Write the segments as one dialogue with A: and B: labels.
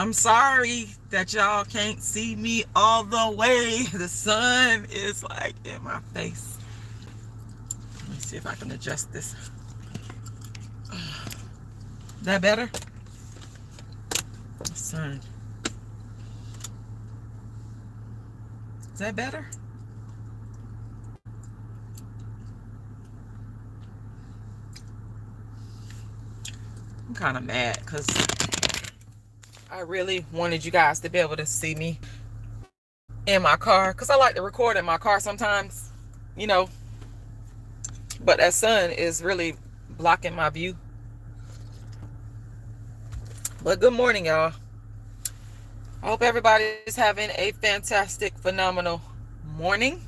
A: I'm sorry that y'all can't see me all the way. The sun is like in my face. Let me see if I can adjust this. Is that better? The sun. Is that better? I'm kind of mad because I really wanted you guys to be able to see me in my car, because I like to record in my car sometimes, you know, but that sun is really blocking my view. But good morning, y'all. I hope everybody is having a fantastic, phenomenal morning.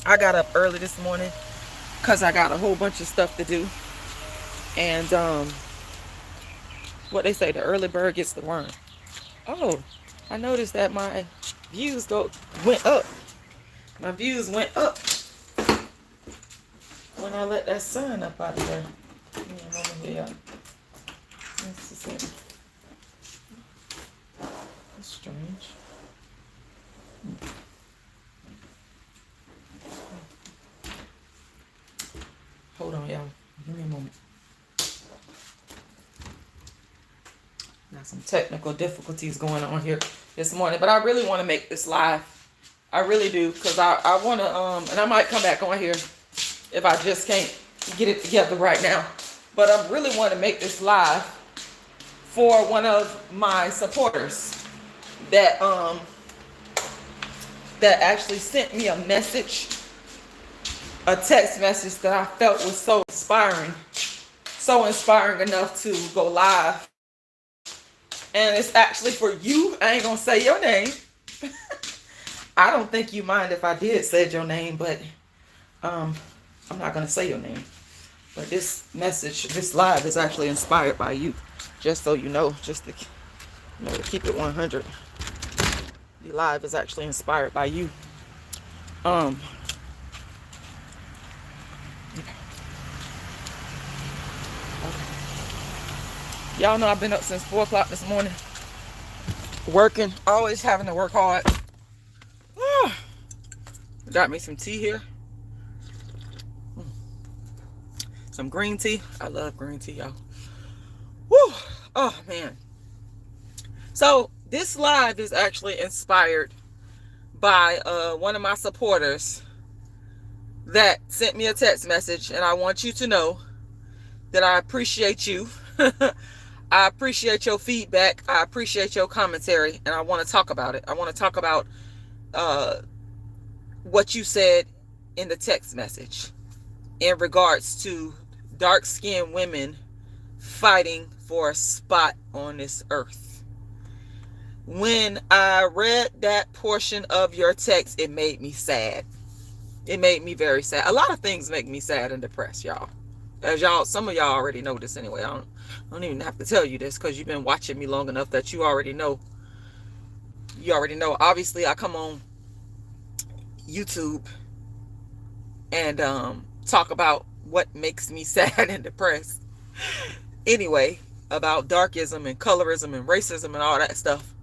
A: I got up early this morning because I got a whole bunch of stuff to do. And what they say, the early bird gets the worm. Oh, I noticed that my views went up. My views went up when I let that sun up out of there. Give me a moment here, y'all. This is That's strange. Hold on, y'all. Give me a moment. Got some technical difficulties going on here this morning, but I really want to make this live. I really do, because I want to, and I might come back on here if I just can't get it together right now. But I really want to make this live for one of my supporters that actually sent me a message, a text message that I felt was so inspiring enough to go live. And it's actually for you. I ain't gonna say your name. I don't think you mind if I did say your name, but I'm not gonna say your name. But this message, this live is actually inspired by you. Just so you know, just to, to keep it 100. The live is actually inspired by you. Y'all know I've been up since 4 o'clock this morning. Working, always having to work hard. Got me some tea here. Some green tea. I love green tea, y'all. Woo! Oh, man. So, this live is actually inspired by one of my supporters that sent me a text message, and I want you to know that I appreciate you. I appreciate your feedback. I appreciate your commentary, and I want to talk about it. I want to talk about what you said in the text message in regards to dark-skinned women fighting for a spot on this earth. When I read that portion of your text, it made me sad. It made me very sad. A lot of things make me sad and depressed, y'all. As y'all, some of y'all already know this anyway. I don't even have to tell you this, because you've been watching me long enough that you already know. You already know. Obviously, I come on YouTube and talk about what makes me sad and depressed. Anyway, about darkism and colorism and racism and all that stuff.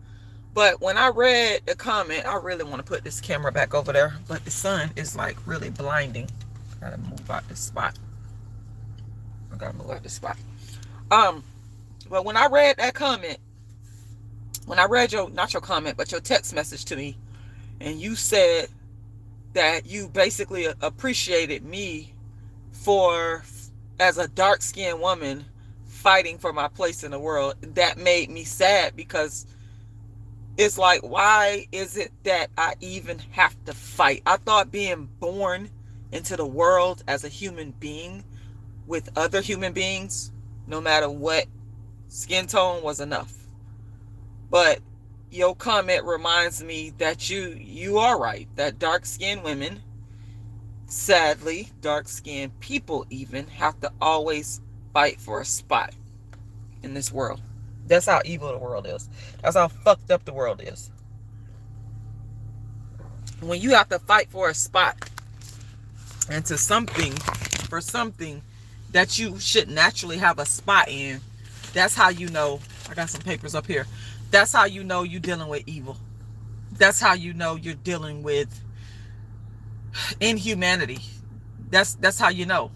A: But when I read the comment, I really want to put this camera back over there, but the sun is like really blinding. I gotta move out this spot. But when I read that comment, when I read not your comment, but your text message to me, and you said that you basically appreciated me for, as a dark-skinned woman, fighting for my place in the world, that made me sad, because it's like, why is it that I even have to fight? I thought being born into the world as a human being with other human beings, no matter what skin tone, was enough. But your comment reminds me that you are right, that dark-skinned women, sadly, dark-skinned people even, have to always fight for a spot in this world. That's how evil the world is. That's how fucked up the world is. When you have to fight for a spot into something, for something that you should naturally have a spot in, That's how you know. I got some papers up here. That's how you know you're dealing with evil. That's how you know you're dealing with inhumanity. That's how you know.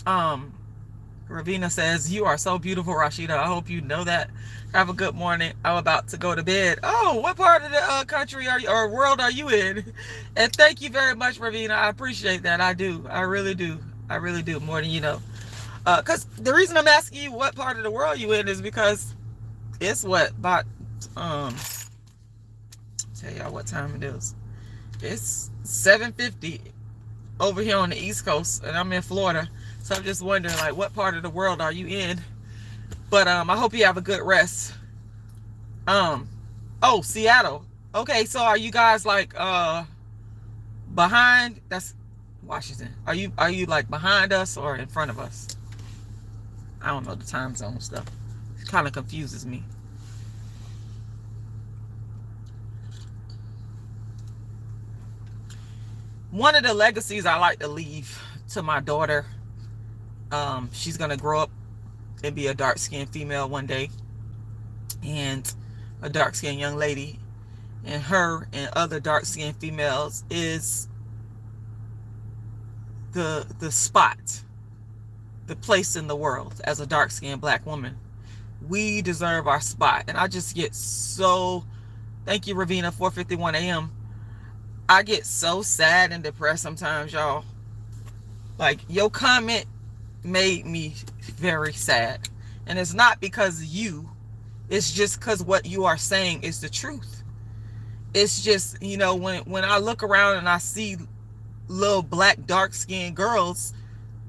A: Ravina says, you are so beautiful, Rashida. I hope you know that. Have a good morning. I'm about to go to bed. Oh, what part of the country are you, or world are you in? And thank you very much, Ravina. I appreciate that. I do. I really do. I really do. More than you know. Because the reason I'm asking you what part of the world you in is because it's what about tell y'all what time it is. It's 7:50 over here on the East Coast, and I'm in Florida. So I'm just wondering, like, what part of the world are you in? But I hope you have a good rest. Oh, Seattle. Okay, so are you guys like behind? That's Washington. Are you like behind us or in front of us? I don't know the time zone stuff. It kind of confuses me. One of the legacies I like to leave to my daughter, she's gonna grow up and be a dark-skinned female one day, and a dark-skinned young lady, and her and other dark-skinned females is the spot, the place in the world. As a dark-skinned black woman, we deserve our spot. And I just get so, thank you, Ravina, 4:51 a.m. I get so sad and depressed sometimes, y'all. Like, your comment made me very sad. And it's not because of you. It's just because what you are saying is the truth. It's just, you know, when I look around and I see little black dark-skinned girls,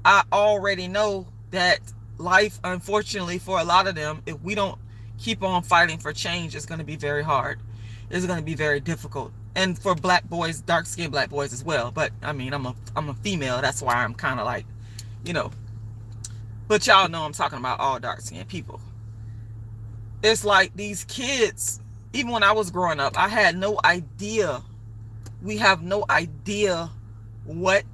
A: I already know that life, unfortunately, for a lot of them, if we don't keep on fighting for change, it's going to be very hard. It's going to be very difficult. And for black boys, dark-skinned black boys as well. But I mean, I'm a female. That's why I'm kind of like, you know. But y'all know I'm talking about all dark-skinned people. It's like these kids, even when I was growing up, I had no idea. We have no idea what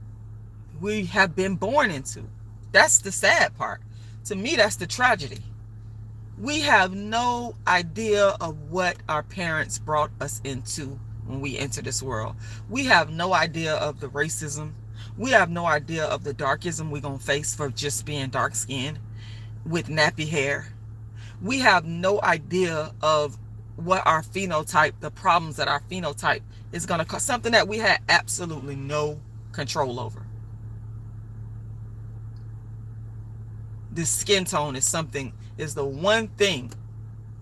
A: we have been born into. That's the sad part. To me, that's the tragedy. We have no idea of what our parents brought us into when we enter this world. We have no idea of the racism. We have no idea of the darkism we're going to face for just being dark-skinned with nappy hair. We have no idea of what our phenotype, the problems that our phenotype is going to cause, something that we had absolutely no control over. This skin tone is the one thing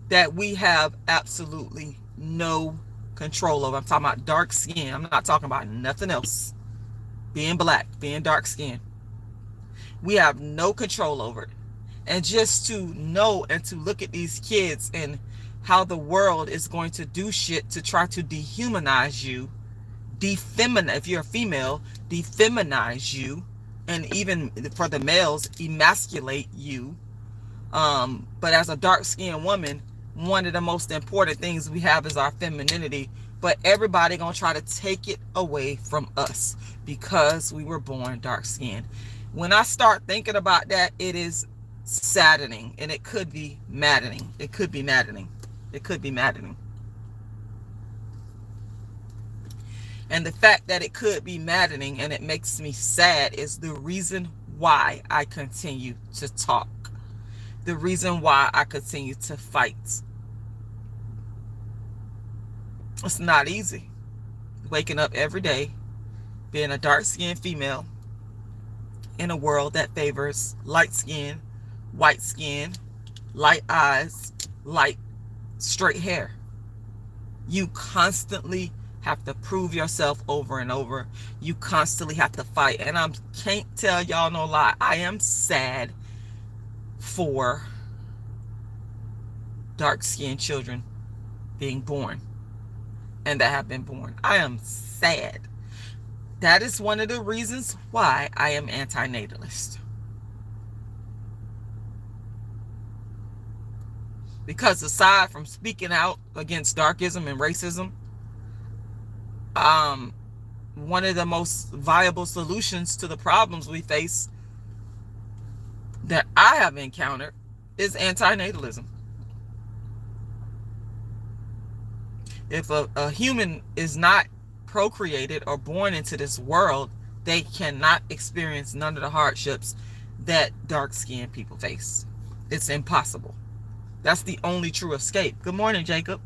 A: that we have absolutely no control over. I'm talking about dark skin. I'm not talking about nothing else. Being black, being dark skinned. We have no control over it. And just to know and to look at these kids and how the world is going to do shit to try to dehumanize you, if you're a female, defeminize you, and even for the males, emasculate you. But as a dark-skinned woman, one of the most important things we have is our femininity. But everybody gonna try to take it away from us because we were born dark-skinned. When I start thinking about that, it is saddening, and it could be maddening. It could be maddening. It could be maddening. And the fact that it could be maddening and it makes me sad is the reason why I continue to talk. The reason why I continue to fight. It's not easy. Waking up every day, being a dark-skinned female in a world that favors light skin, white skin, light eyes, light straight hair. You constantly have to prove yourself over and over. You constantly have to fight. And I can't tell y'all no lie. I am sad for dark-skinned children being born and that have been born. I am sad. That is one of the reasons why I am anti-natalist. Because aside from speaking out against darkism and racism, one of the most viable solutions to the problems we face that I have encountered is anti-natalism. If a human is not procreated or born into this world, they cannot experience none of the hardships that dark-skinned people face. It's impossible. That's the only true escape. Good morning, Jacob.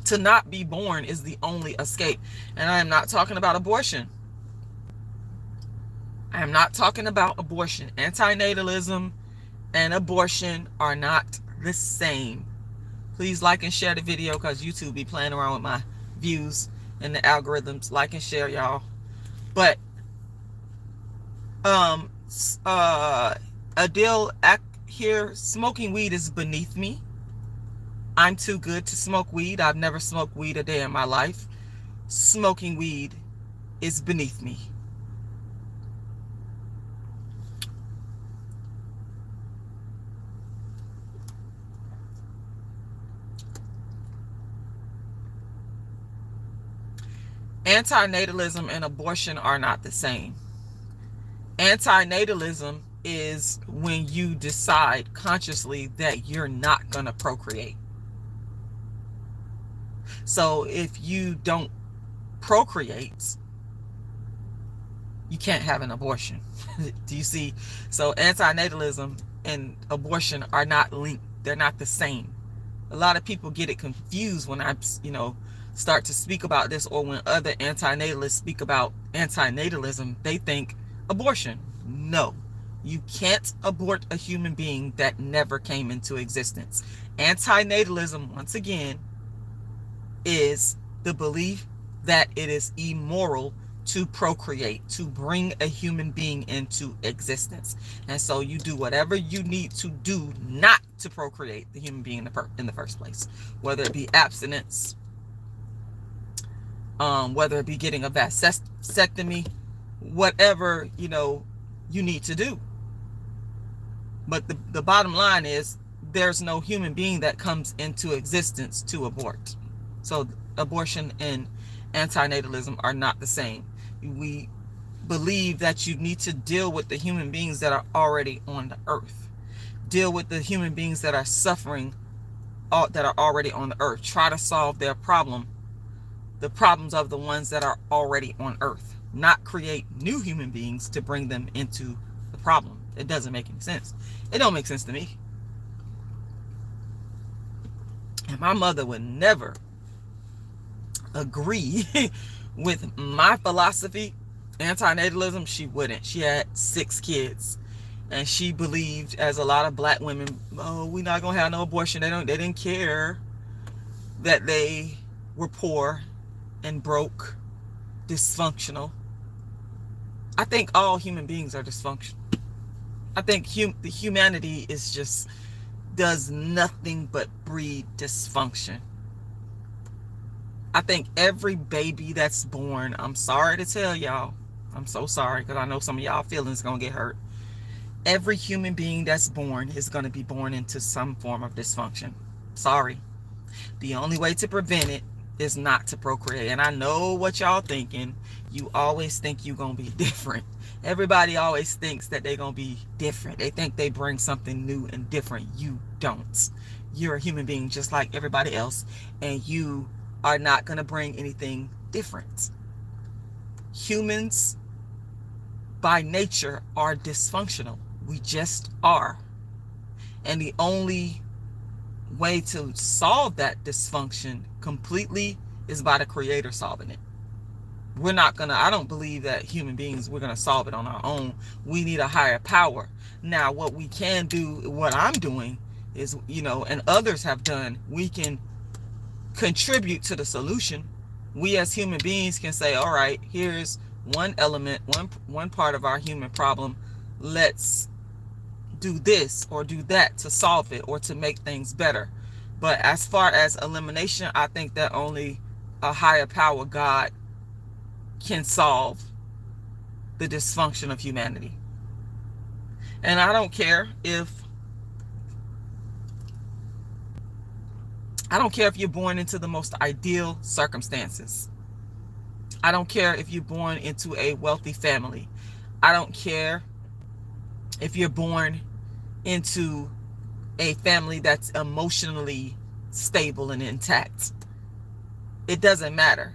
A: To not be born is the only escape. And I am not talking about abortion. I am not talking about abortion. Anti-natalism and abortion are not the same. Please like and share the video, because YouTube be playing around with my views and the algorithms. Like and share, y'all. But Adil here, smoking weed is beneath me. I'm too good to smoke weed. I've never smoked weed a day in my life. Smoking weed is beneath me. Anti-natalism and abortion are not the same. Anti-natalism is when you decide consciously that you're not going to procreate. So if you don't procreate, you can't have an abortion. Do you see? So anti-natalism and abortion are not linked. They're not the same. A lot of people get it confused when I, start to speak about this, or when other anti-natalists speak about anti-natalism, they think abortion. No, you can't abort a human being that never came into existence. Anti-natalism, once again, is the belief that it is immoral to procreate, to bring a human being into existence. And so you do whatever you need to do not to procreate the human being in the first place, whether it be abstinence, whether it be getting a vasectomy, whatever, you need to do. But the bottom line is there's no human being that comes into existence to abort. So abortion and anti-natalism are not the same. We believe that you need to deal with the human beings that are already on the earth. Deal with the human beings that are suffering, that are already on the earth. Try to solve their problem, the problems of the ones that are already on earth. Not create new human beings to bring them into the problem. It doesn't make any sense. It don't make sense to me. And my mother would never agree with my philosophy, anti-natalism. She wouldn't. She had 6 kids, and she believed, as a lot of black women, oh, we're not gonna have no abortion. They didn't care that they were poor and broke, dysfunctional. I think all human beings are dysfunctional. I think the humanity is just does nothing but breed dysfunction. I think every baby that's born, I'm sorry to tell y'all, I'm so sorry, because I know some of y'all feelings gonna get hurt. Every human being that's born is gonna be born into some form of dysfunction. Sorry. The only way to prevent it is not to procreate. And I know what y'all thinking. You always think you're gonna be different. Everybody always thinks that they're gonna be different. They think they bring something new and different. You don't. You're a human being just like everybody else, and you are not gonna bring anything different. Humans by nature are dysfunctional. We just are. And the only way to solve that dysfunction completely is by the Creator solving it. We're not gonna, I don't believe that human beings, we're gonna solve it on our own. We need a higher power. Now, what we can do, what I'm doing is, and others have done, we can contribute to the solution. We as human beings can say, all right, here's one element, one part of our human problem. Let's do this or do that to solve it or to make things better. But as far as elimination, I think that only a higher power, God, can solve the dysfunction of humanity. And I don't care if you're born into the most ideal circumstances. I don't care if you're born into a wealthy family. I don't care if you're born into a family that's emotionally stable and intact. It doesn't matter.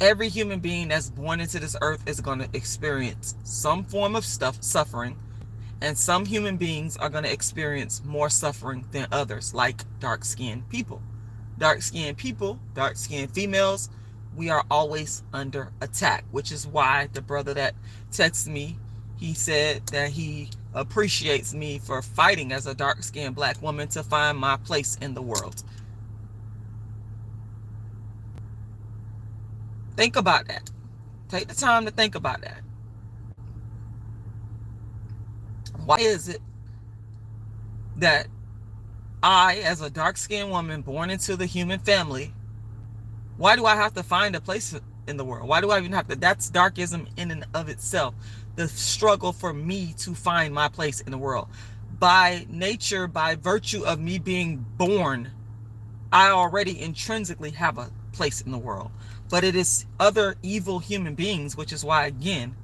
A: Every human being that's born into this earth is going to experience some form of suffering, and some human beings are going to experience more suffering than others, like dark-skinned people. Dark-skinned people, dark-skinned females, we are always under attack, which is why the brother that texted me, he said that he appreciates me for fighting as a dark-skinned black woman to find my place in the world. Think about that. Take the time to think about that. Why is it that I, as a dark-skinned woman born into the human family, why do I have to find a place in the world? Why do I even have to? That's darkism in and of itself. The struggle for me to find my place in the world. By nature, by virtue of me being born, I already intrinsically have a place in the world. But it is other evil human beings, which is why, again,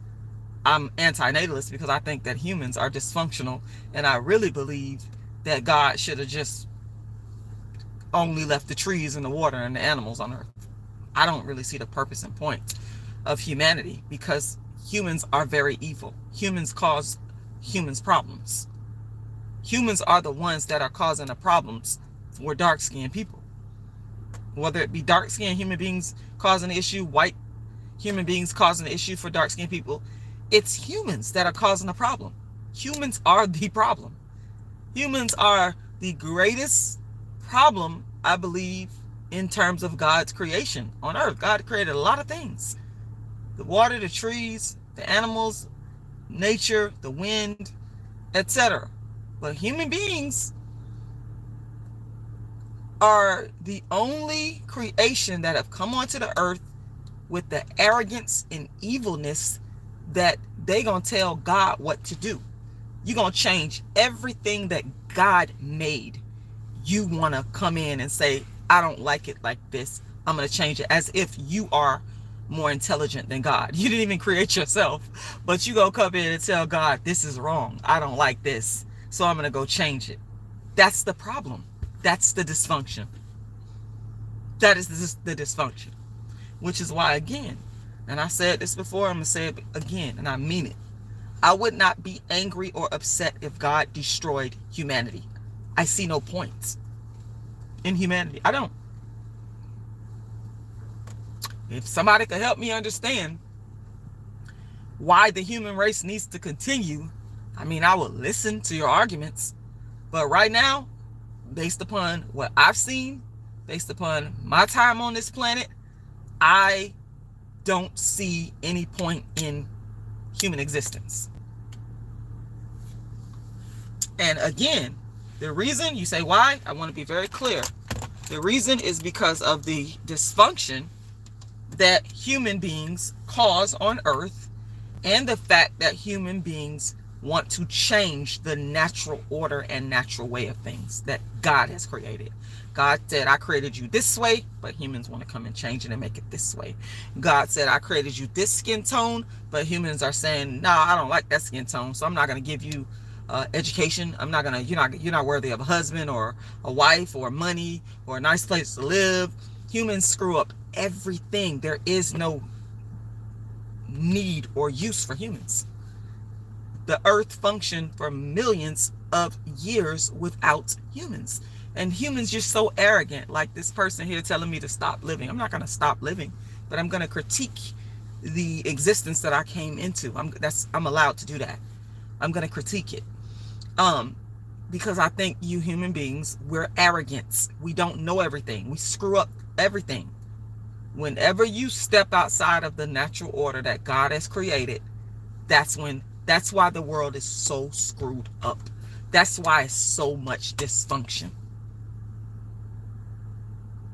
A: I'm anti-natalist, because I think that humans are dysfunctional, and I really believe that God should have just only left the trees and the water and the animals on earth. I don't really see the purpose and point of humanity, because humans are very evil. Humans cause humans problems. Humans are the ones that are causing the problems for dark-skinned people. Whether it be dark-skinned human beings causing the issue, white human beings causing the issue for dark-skinned people, it's humans that are causing the problem. Humans are the problem. Humans are the greatest problem, I believe, in terms of God's creation on earth. God created a lot of things. The water, the trees, the animals, nature, the wind, etc. But human beings are the only creation that have come onto the earth with the arrogance and evilness that they gonna tell God what to do. You're gonna change everything that God made. You wanna come in and say, I don't like it like this, I'm gonna change it, as if you are more intelligent than God. You didn't even create yourself, but you gonna come in and tell God, this is wrong, I don't like this, so I'm gonna go change it. That's the problem. That's the dysfunction. That is the dysfunction. Which is why, again, and I said this before, I'm going to say it again, and I mean it. I would not be angry or upset if God destroyed humanity. I see no point in humanity. I don't. If somebody could help me understand why the human race needs to continue, I mean, I will listen to your arguments. But right now, based upon what I've seen, based upon my time on this planet, I don't see any point in human existence. And again, the reason, you say why? I want to be very clear. The reason is because of the dysfunction that human beings cause on earth, and the fact that human beings want to change the natural order and natural way of things that God has created. God said, I created you this way, but humans want to come and change it and make it this way. God said, I created you this skin tone, but humans are saying, no, I don't like that skin tone, so I'm not going to give you education. I'm not going to, you're not worthy of a husband or a wife or money or a nice place to live. Humans screw up everything. There is no need or use for humans. The earth functioned for millions of years without humans. And humans just so arrogant, like this person here telling me to stop living. I'm not going to stop living, but I'm going to critique the existence that I came into. I'm allowed to do that. I'm going to critique it. Because I think you human beings, we're arrogant. We don't know everything. We screw up everything. Whenever you step outside of the natural order that God has created, that's why the world is so screwed up. That's why it's so much dysfunction.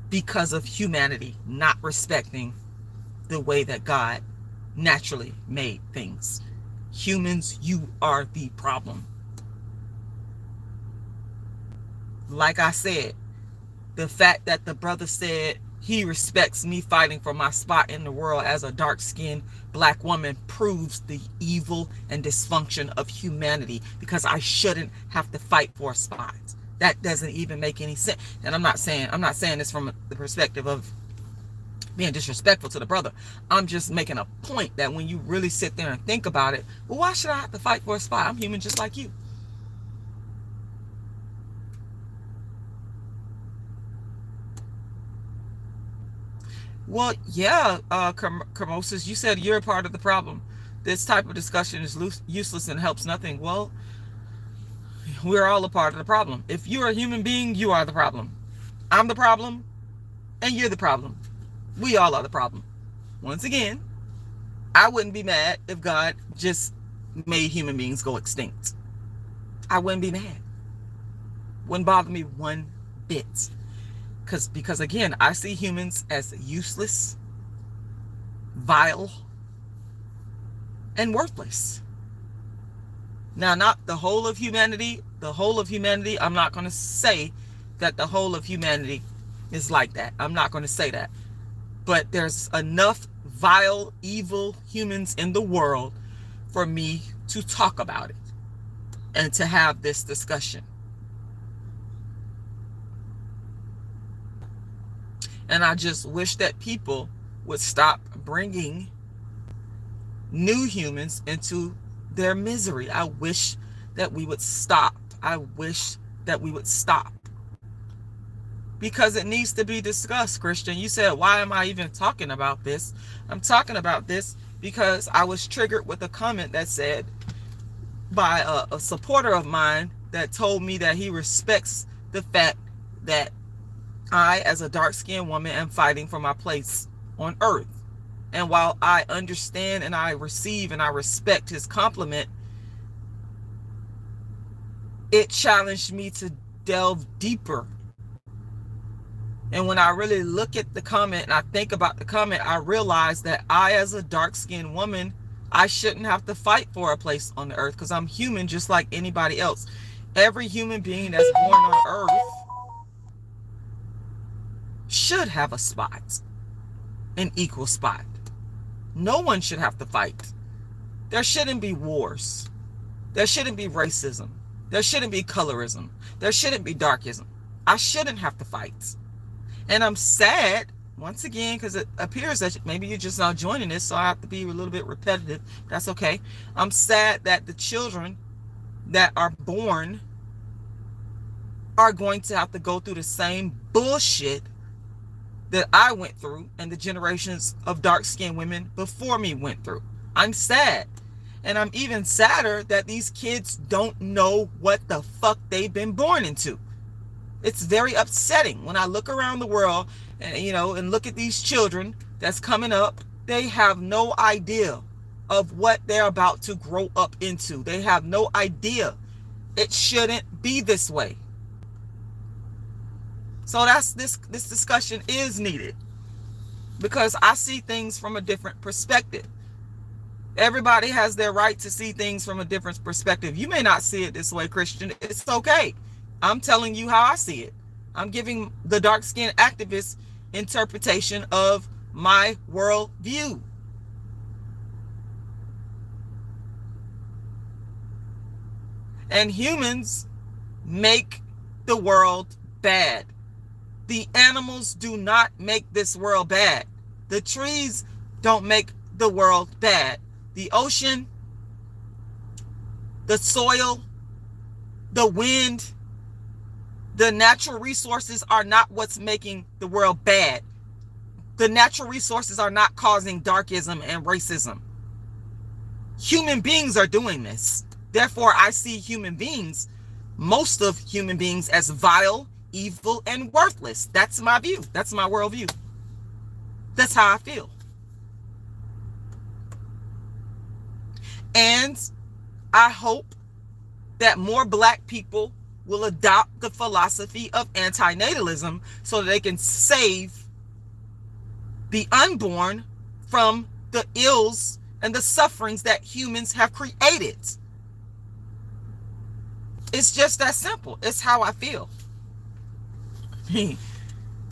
A: Because of humanity not respecting the way that God naturally made things. Humans, you are the problem. Like I said, the fact that the brother said he respects me fighting for my spot in the world as a dark-skinned black woman proves the evil and dysfunction of humanity, because I shouldn't have to fight for a spot. That doesn't even make any sense. And I'm not saying this from the perspective of being disrespectful to the brother. I'm just making a point that when you really sit there and think about it, well, why should I have to fight for a spot? I'm human just like you. Well, yeah, Kermosis, you said you're a part of the problem. This type of discussion is useless and helps nothing. Well, we're all a part of the problem. If you're a human being, you are the problem. I'm the problem, and you're the problem. We all are the problem. Once again, I wouldn't be mad if God just made human beings go extinct. I wouldn't be mad. Wouldn't bother me one bit. Because again, I see humans as useless, vile, and worthless. Now, not the whole of humanity. The whole of humanity, I'm not going to say that the whole of humanity is like that. I'm not going to say that. But there's enough vile, evil humans in the world for me to talk about it and to have this discussion. And I just wish that people would stop bringing new humans into their misery. I wish that we would stop. I wish that we would stop. Because it needs to be discussed, Christian. You said, why am I even talking about this? I'm talking about this because I was triggered with a comment that said by a supporter of mine that told me that he respects the fact that I, as a dark-skinned woman, am fighting for my place on earth. And while I understand and I receive and I respect his compliment, it challenged me to delve deeper. And when I really look at the comment and I think about the comment, I realize that I, as a dark-skinned woman, I shouldn't have to fight for a place on the earth because I'm human just like anybody else. Every human being that's born on earth should have a spot, an equal spot. No one should have to fight. There shouldn't be wars. There shouldn't be racism. There shouldn't be colorism. There shouldn't be darkism. I shouldn't have to fight. And I'm sad, once again, because it appears that maybe you're just now joining this, so I have to be a little bit repetitive. That's okay. I'm sad that the children that are born are going to have to go through the same bullshit that I went through and the generations of dark-skinned women before me went through. I'm sad. And I'm even sadder that these kids don't know what the fuck they've been born into. It's very upsetting when I look around the world and, and look at these children that's coming up. They have no idea of what they're about to grow up into. They have no idea. It shouldn't be this way. So this discussion is needed because I see things from a different perspective. Everybody has their right to see things from a different perspective. You may not see it this way, Christian. It's okay. I'm telling you how I see it. I'm giving the dark-skinned activist interpretation of my worldview. And humans make the world bad. The animals do not make this world bad. The trees don't make the world bad. The ocean, the soil, the wind, the natural resources are not what's making the world bad. The natural resources are not causing darkism and racism. Human beings are doing this. Therefore, I see human beings, most of human beings, as vile, evil, and worthless. That's my view. That's my worldview. That's how I feel. And I hope that more black people will adopt the philosophy of anti-natalism so that they can save the unborn from the ills and the sufferings that humans have created. It's just that simple. It's how I feel.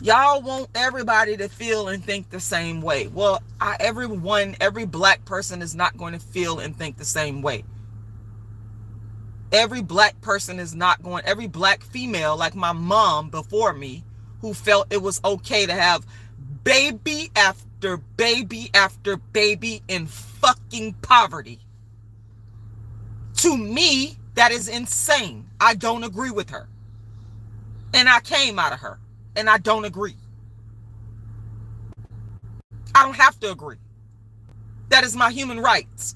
A: Y'all want everybody to feel and think the same way. Well, every black person is not going to feel and think the same way. Every black person is not going, every black female, like my mom before me, who felt it was okay to have baby after baby after baby in fucking poverty. To me, that is insane. I don't agree with her. And I came out of her. And I don't agree. I don't have to agree. That is my human rights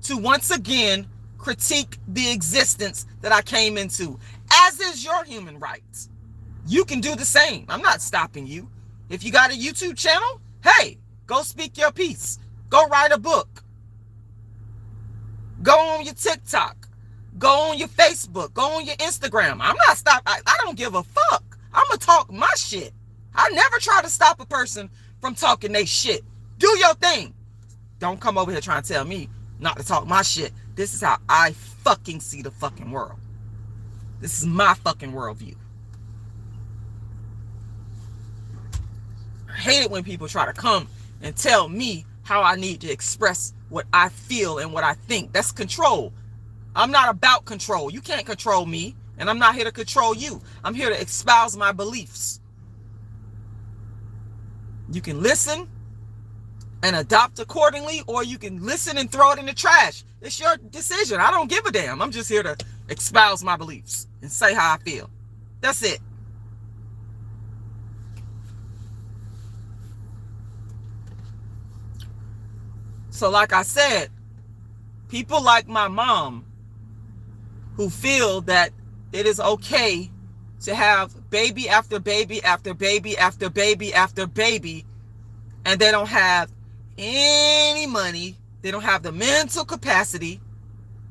A: to once again critique the existence that I came into, as is your human rights. You can do the same. I'm not stopping you. If you got a YouTube channel, hey, go speak your piece. Go write a book. Go on your TikTok. Go on your Facebook. Go on your Instagram. I'm not stopping. I don't give a fuck. I'm going to talk my shit. I never try to stop a person from talking their shit. Do your thing. Don't come over here trying to tell me not to talk my shit. This is how I fucking see the fucking world. This is my fucking worldview. I hate it when people try to come and tell me how I need to express what I feel and what I think. That's control. I'm not about control. You can't control me, and I'm not here to control you. I'm here to espouse my beliefs. You can listen and adopt accordingly, or you can listen and throw it in the trash. It's your decision. I don't give a damn. I'm just here to espouse my beliefs and say how I feel. That's it. So like I said, people like my mom who feel that it is okay to have baby after baby after baby after baby after baby, and they don't have any money, they don't have the mental capacity,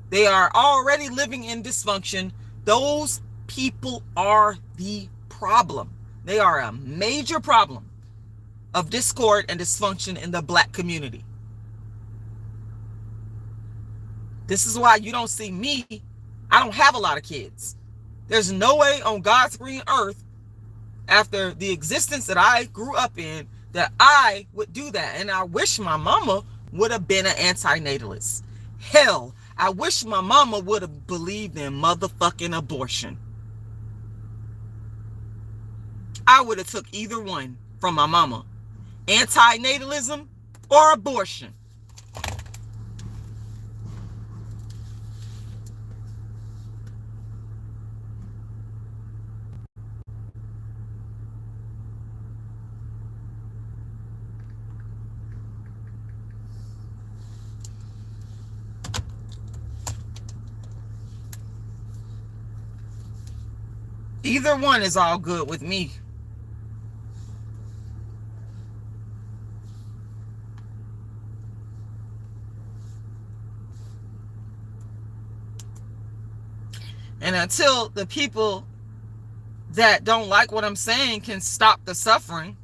A: they are already living in dysfunction. Those people are the problem. They are a major problem of discord and dysfunction in the black community. This is why you don't see me. I don't have a lot of kids. There's no way on God's green earth, after the existence that I grew up in, that I would do that. And I wish my mama would have been an anti-natalist. Hell, I wish my mama would have believed in motherfucking abortion. I would have took either one from my mama. Anti-natalism or abortion. Either one is all good with me. And until the people that don't like what I'm saying can stop the suffering,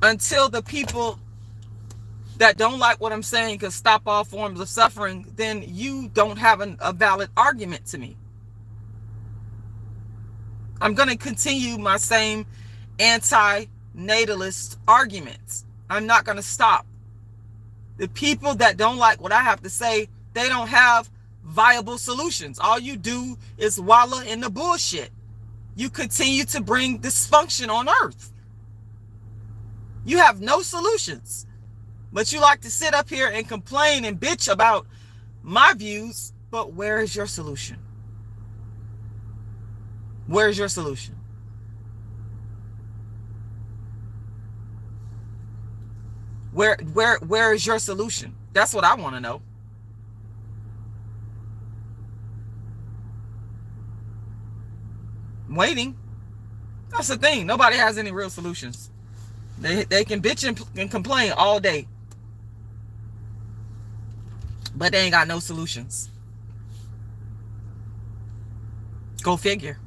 A: until the people that don't like what I'm saying can stop all forms of suffering, then you don't have a valid argument to me. I'm going to continue my same anti-natalist arguments. I'm not going to stop. The people that don't like what I have to say, they don't have viable solutions. All you do is wallow in the bullshit. You continue to bring dysfunction on earth. You have no solutions. But you like to sit up here and complain and bitch about my views, but where is your solution? Where is your solution? Where is your solution? That's what I want to know. I'm waiting. That's the thing. Nobody has any real solutions. They can bitch and complain all day, but they ain't got no solutions. Go figure.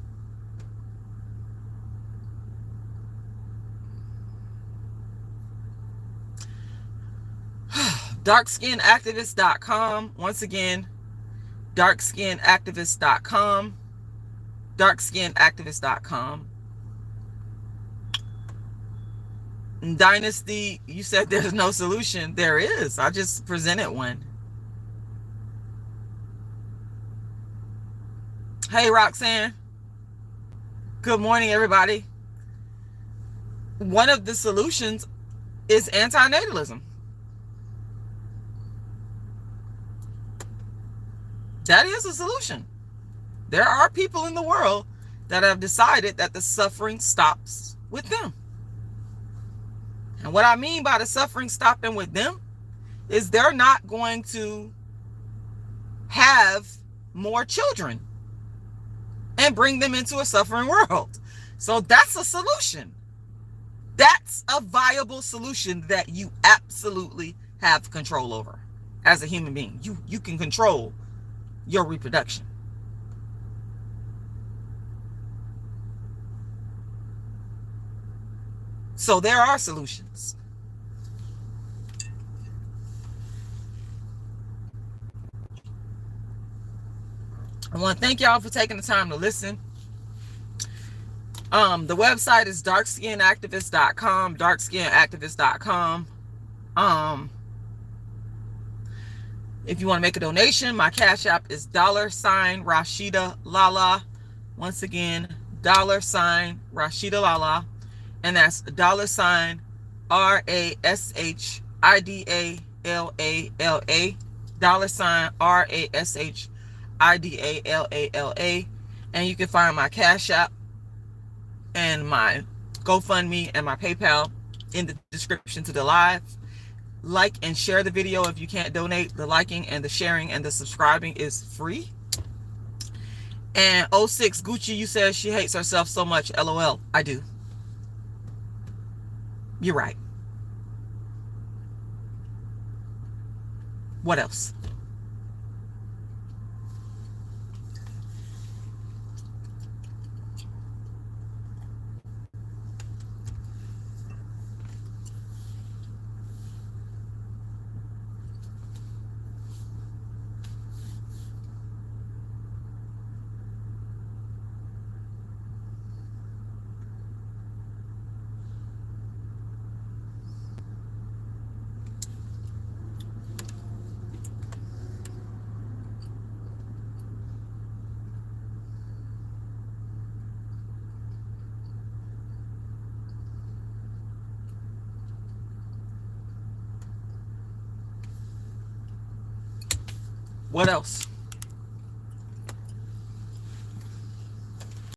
A: darkskinactivist.com. Once again, darkskinactivist.com, darkskinactivist.com. Dynasty, you said there's no solution. There is. I just presented one. Hey, Roxanne. Good morning, everybody. One of the solutions is anti-natalism. That is a solution. There are people in the world that have decided that the suffering stops with them. And what I mean by the suffering stopping with them is they're not going to have more children and bring them into a suffering world. So that's a solution. That's a viable solution that you absolutely have control over as a human being. You can control your reproduction. So there are solutions. I want to thank y'all for taking the time to listen. The website is darkskinactivist.com, darkskinactivist.com. If you want to make a donation, my Cash App is $RashidaLala. Once again, $RashidaLala. And that's $RASHIDALALA. $RASHIDALALA. And you can find my Cash App and my GoFundMe and my PayPal in the description to the live. Like and share the video if you can't donate. The liking and the sharing and the subscribing is free. And 06 Gucci, you said she hates herself so much. LOL. I do. You're right. What else? What else?